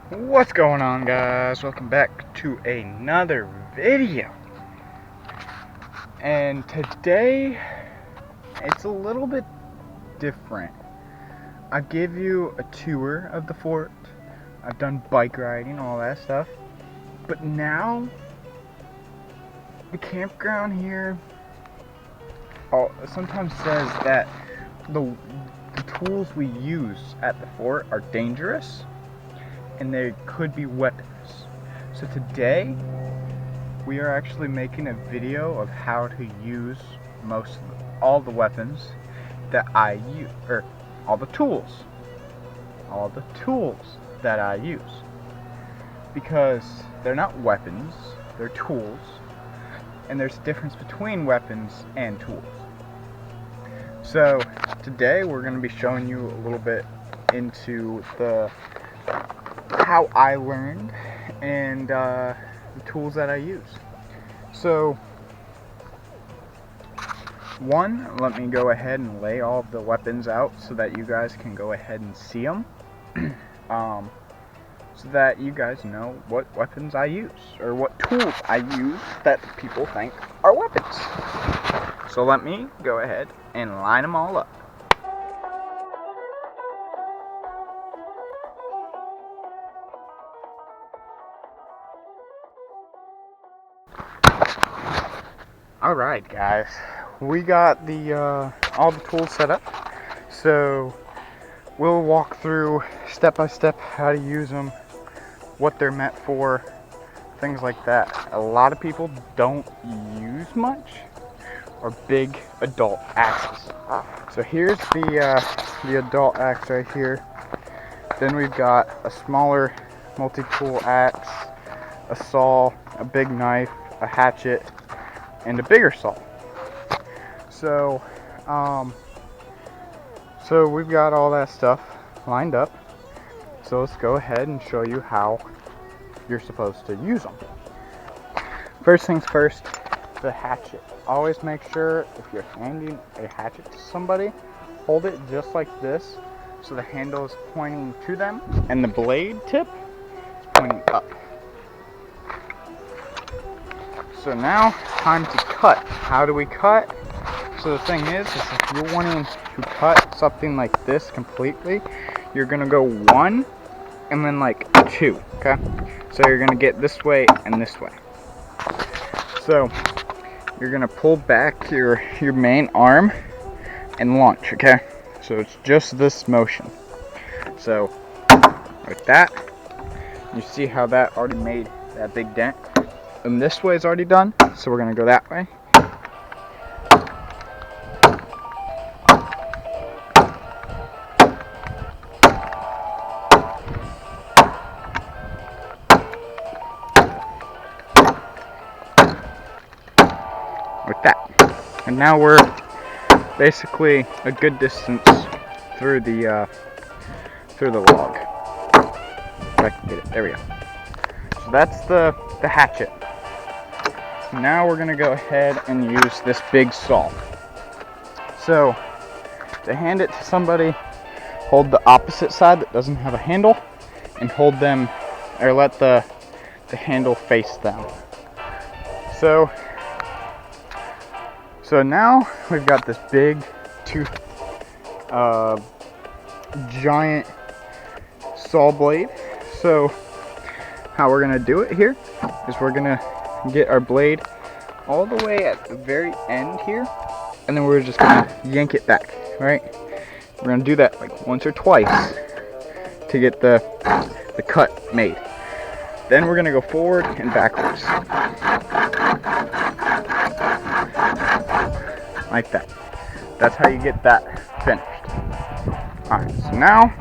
What's going on, guys? Welcome back to another video. And today it's a little bit different. I give you a tour of the fort. I've done bike riding, all that stuff. But now the campground here sometimes says that the tools we use at the fort are dangerous and they could be weapons. So today we are actually making a video of how to use all the weapons that I use, or all the tools that I use, because they're not weapons, they're tools, and there's a difference between weapons and tools. So today we're going to be showing you a little bit into how I learned and the tools that I use. So one, let me go ahead and lay all of the weapons out so that you guys can go ahead and see them, so that you guys know what weapons I use, or what tools I use that people think are weapons. So let me go ahead and line them all up. Alright, guys, we got the all the tools set up, so we'll walk through step by step how to use them, what they're meant for, things like that. A lot of people don't use much or big adult axes. So here's the adult axe right here. Then we've got a smaller multi-tool axe, a saw, a big knife, a hatchet, and a bigger saw. So so we've got all that stuff lined up. So let's go ahead and show you how you're supposed to use them. First things first, the hatchet. Always make sure if you're handing a hatchet to somebody, hold it just like this so the handle is pointing to them and the blade tip is pointing up. So now, time to cut. How do we cut? So the thing is if you're wanting to cut something like this completely, you're gonna go 1 and then like 2, okay? So you're gonna get this way and this way. So you're gonna pull back your main arm and launch, okay? So it's just this motion. So like that, you see how that already made that big dent? And this way is already done, so we're gonna go that way. Like that. And now we're basically a good distance through the log. If I can get it. There we go. So that's the hatchet. Now we're gonna go ahead and use this big saw. So to hand it to somebody, hold the opposite side that doesn't have a handle and hold them, or let the handle face them. So now we've got this big tooth giant saw blade. So how we're gonna do it here is we're gonna get our blade all the way at the very end here, and then we're just gonna yank it back, right? We're gonna do that like once or twice to get the cut made. Then we're gonna go forward and backwards like that. That's how you get that finished. Alright, so now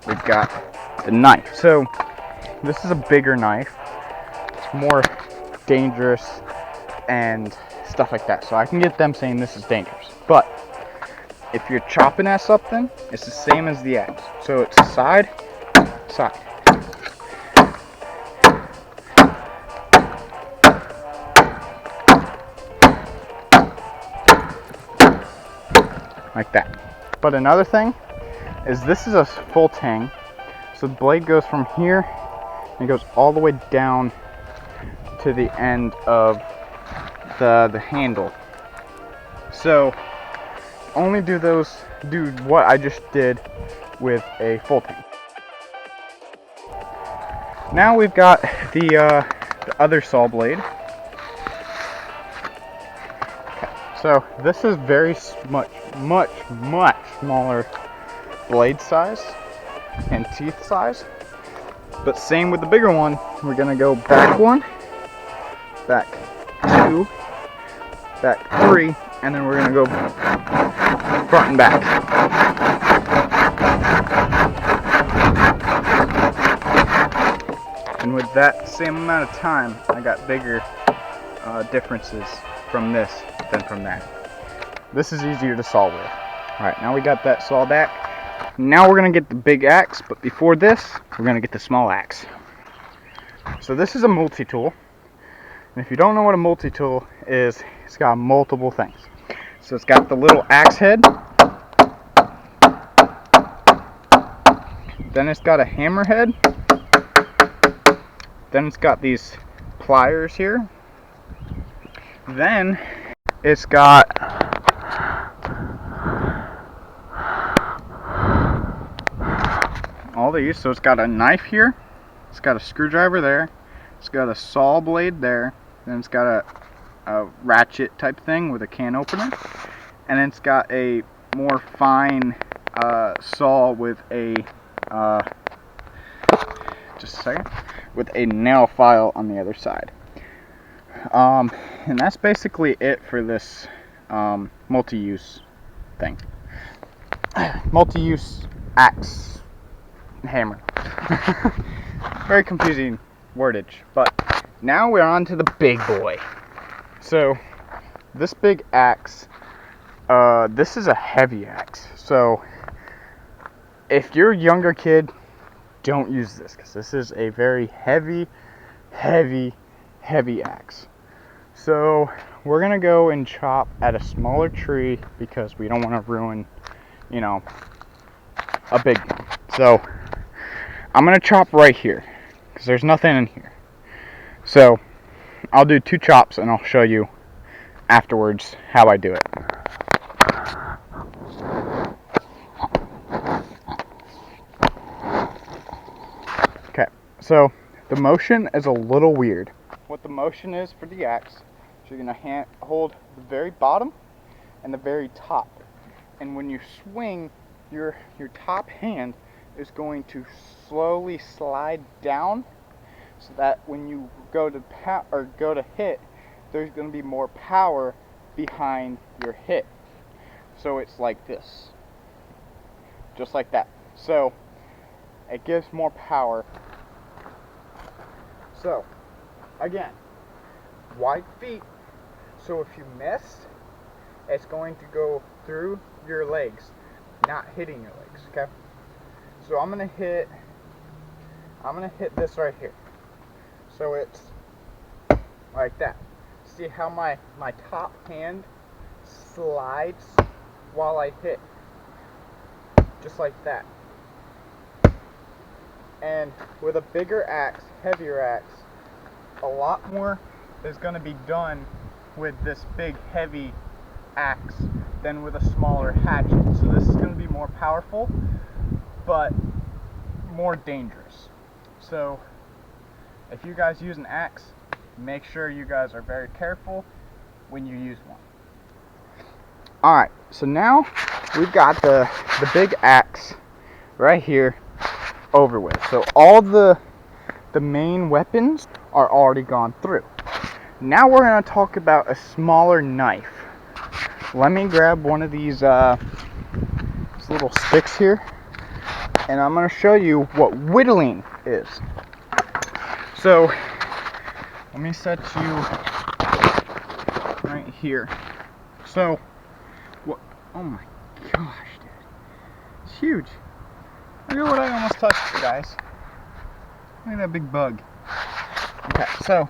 we've got the knife. So this is a bigger knife. It's more dangerous and stuff like that. So I can get them saying this is dangerous. But if you're chopping at something, it's the same as the axe. So it's side, side. Like that. But another thing is this is a full tang. So the blade goes from here and it goes all the way down to the end of the handle. So only do what I just did with a full tank. Now we've got the other saw blade. Okay, so this is very much smaller blade size and teeth size. But same with the bigger one. We're gonna go back 1, back 2, back 3, and then we're gonna go front and back. And with that same amount of time, I got bigger differences from this than from that. This is easier to saw with. Alright, now we got that saw back. Now we're gonna get the big axe, but before this, we're gonna get the small axe. So this is a multi-tool. And if you don't know what a multi-tool is, it's got multiple things. So it's got the little axe head. Then it's got a hammer head. Then it's got these pliers here. Then it's got all these. So it's got a knife here. It's got a screwdriver there. It's got a saw blade there. Then it's got a ratchet type thing with a can opener. And then it's got a more fine saw with a just a second, with a nail file on the other side. And that's basically it for this multi-use thing. Multi-use axe hammer. Very confusing wordage, but now we're on to the big boy. So this big axe, this is a heavy axe. So if you're a younger kid, don't use this, because this is a very heavy axe. So we're gonna go and chop at a smaller tree because we don't want to ruin, you know, a big one. So I'm gonna chop right here because there's nothing in here. So I'll do 2 chops and I'll show you afterwards how I do it. Okay, so the motion is a little weird. What the motion is for the axe, so you're gonna hold the very bottom and the very top, and when you swing, your top hand is going to slowly slide down, so that when you go to hit, there's going to be more power behind your hit. So it's like this, just like that. So it gives more power. So again, wide feet, so if you miss, it's going to go through your legs, not hitting your legs. Okay, so I'm gonna hit this right here. So it's like that. See how my top hand slides while I hit, just like that. And with a bigger axe, heavier axe, a lot more is going to be done with this big heavy axe than with a smaller hatchet. So this is going to be more powerful, but more dangerous. So if you guys use an axe, make sure you guys are very careful when you use one. Alright, so now we've got the big axe right here over with. So all the main weapons are already gone through. Now we're going to talk about a smaller knife. Let me grab one of these little sticks here, and I'm going to show you what whittling is. So let me set you right here. So what? Oh my gosh, dude, it's huge. Look at what I almost touched, guys. Look at that big bug. Okay, so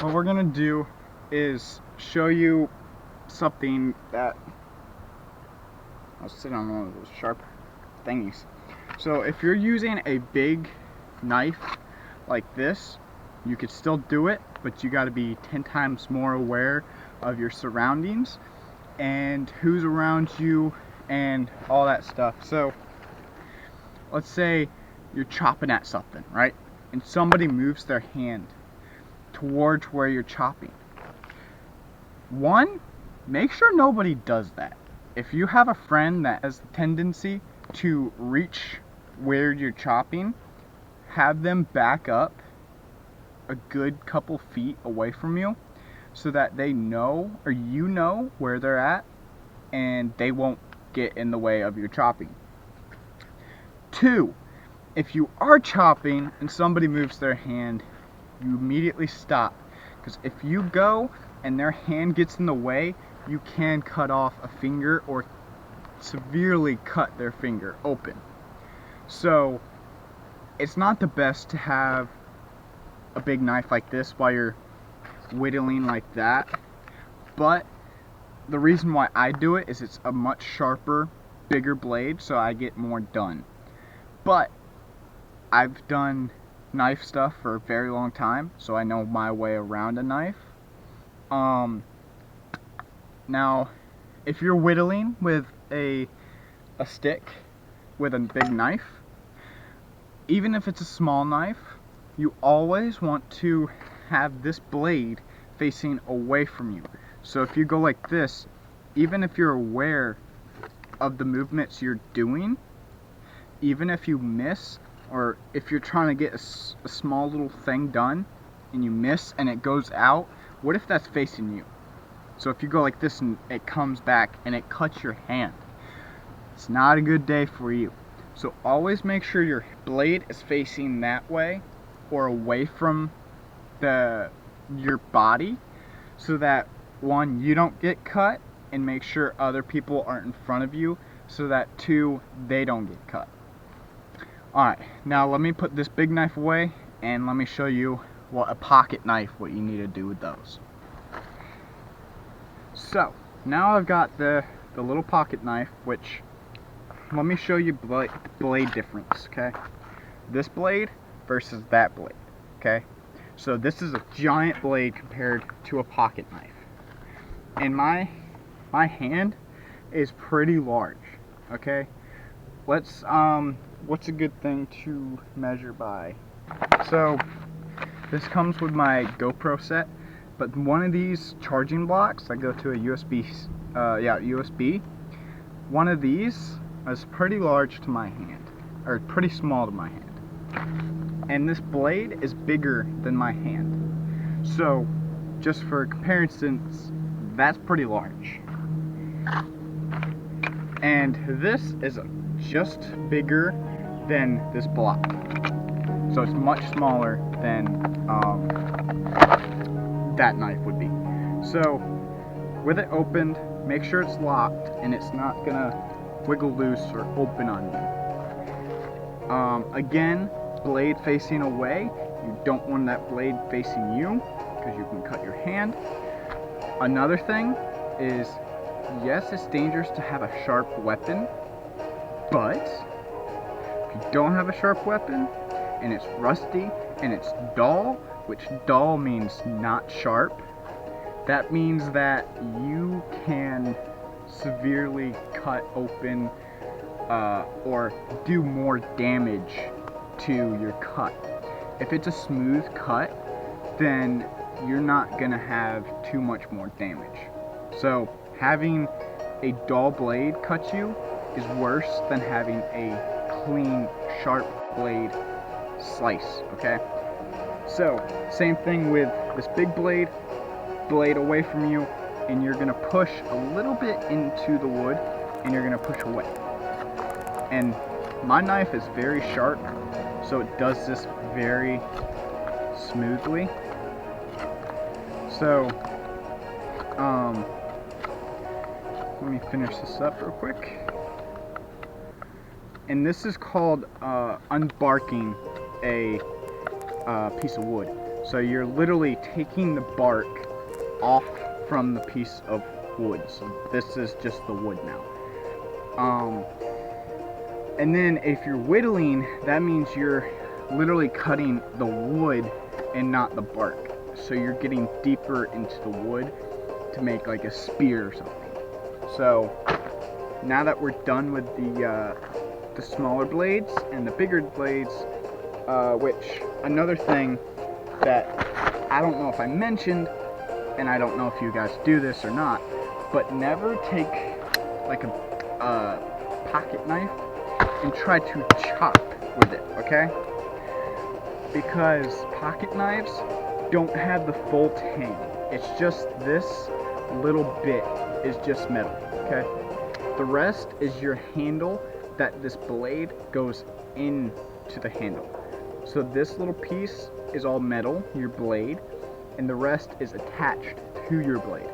what we're gonna do is show you something that I'll sit on one of those sharp thingies. So if you're using a big knife like this, you could still do it, but you got to be 10 times more aware of your surroundings and who's around you and all that stuff. So let's say you're chopping at something, right? And somebody moves their hand towards where you're chopping. One, make sure nobody does that. If you have a friend that has the tendency to reach where you're chopping, have them back up a good couple feet away from you so that they know, or you know, where they're at and they won't get in the way of your chopping. Two, if you are chopping and somebody moves their hand, you immediately stop, because if you go and their hand gets in the way, you can cut off a finger or severely cut their finger open. So it's not the best to have a big knife like this while you're whittling like that, but the reason why I do it is it's a much sharper, bigger blade, so I get more done. But I've done knife stuff for a very long time, so I know my way around a knife. Now, if you're whittling with a stick with a big knife, even if it's a small knife, you always want to have this blade facing away from you. So if you go like this, even if you're aware of the movements you're doing, even if you miss, or if you're trying to get a small little thing done and you miss and it goes out, what if that's facing you? So if you go like this and it comes back and it cuts your hand, it's not a good day for you. So always make sure your blade is facing that way or away from your body, so that one, you don't get cut, and make sure other people aren't in front of you, so that two, they don't get cut. Alright, now let me put this big knife away and let me show you what a pocket knife, what you need to do with those. So now I've got the little pocket knife, which, let me show you blade difference, okay? This blade versus that blade, okay? So this is a giant blade compared to a pocket knife. And my hand is pretty large, okay? Let's, what's a good thing to measure by? So this comes with my GoPro set, but one of these charging blocks that go to a USB, one of these is pretty large to my hand, or pretty small to my hand. And this blade is bigger than my hand. So just for comparisons, that's pretty large. And this is just bigger than this block. So it's much smaller than that knife would be. So with it opened, make sure it's locked and it's not gonna wiggle loose or open on you. Again, blade facing away. You don't want that blade facing you, because you can cut your hand. Another thing is, yes, it's dangerous to have a sharp weapon, but if you don't have a sharp weapon and it's rusty and it's dull, which dull means not sharp, that means that you can severely cut open or do more damage to your cut. If it's a smooth cut, then you're not gonna have too much more damage. So having a dull blade cut you is worse than having a clean, sharp blade slice, okay? So same thing with this big blade away from you, and you're gonna push a little bit into the wood and you're gonna push away. And my knife is very sharp, so it does this very smoothly. So, let me finish this up real quick. And this is called unbarking a piece of wood. So you're literally taking the bark off from the piece of wood. So this is just the wood now. And then if you're whittling, that means you're literally cutting the wood and not the bark. So you're getting deeper into the wood to make like a spear or something. So now that we're done with the smaller blades and the bigger blades, which another thing that I don't know if I mentioned, and I don't know if you guys do this or not, but never take like a pocket knife and try to chop with it, okay? Because pocket knives don't have the full tang. It's just this little bit is just metal, okay? The rest is your handle that this blade goes into the handle. So this little piece is all metal, your blade, and the rest is attached to your blade.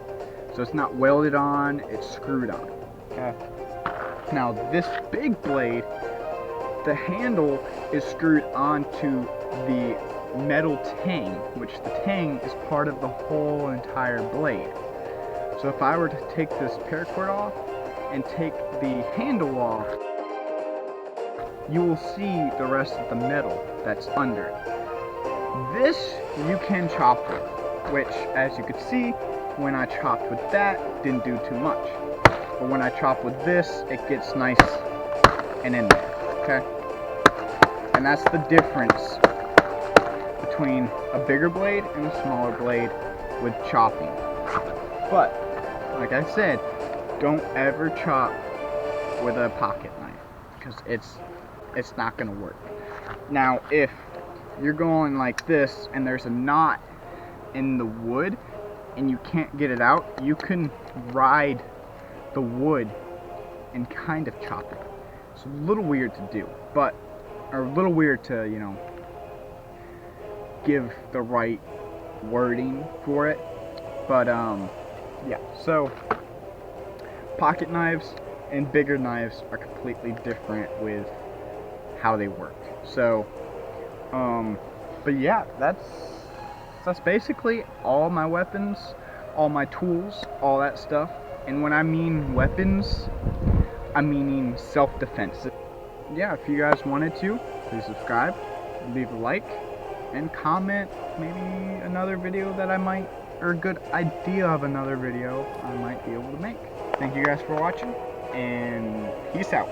So it's not welded on, it's screwed on, okay? Now this big blade, the handle is screwed onto the metal tang, which the tang is part of the whole entire blade. So if I were to take this paracord off and take the handle off, you will see the rest of the metal that's under it. This you can chop with, which as you could see, when I chopped with that, didn't do too much. But when I chop with this, it gets nice and in there, okay? And that's the difference between a bigger blade and a smaller blade with chopping. But, like I said, don't ever chop with a pocket knife, because it's not going to work. Now, if you're going like this and there's a knot in the wood and you can't get it out, you can ride the wood and kind of chop it. It's a little weird to do, or a little weird to, you know, give the right wording for it. But yeah, so pocket knives and bigger knives are completely different with how they work. So but yeah, that's basically all my weapons, all my tools, all that stuff. And when I mean weapons, I'm meaning self-defense. Yeah, if you guys wanted to, please subscribe, leave a like, and comment maybe another video that I might, or a good idea of another video I might be able to make. Thank you guys for watching, and peace out.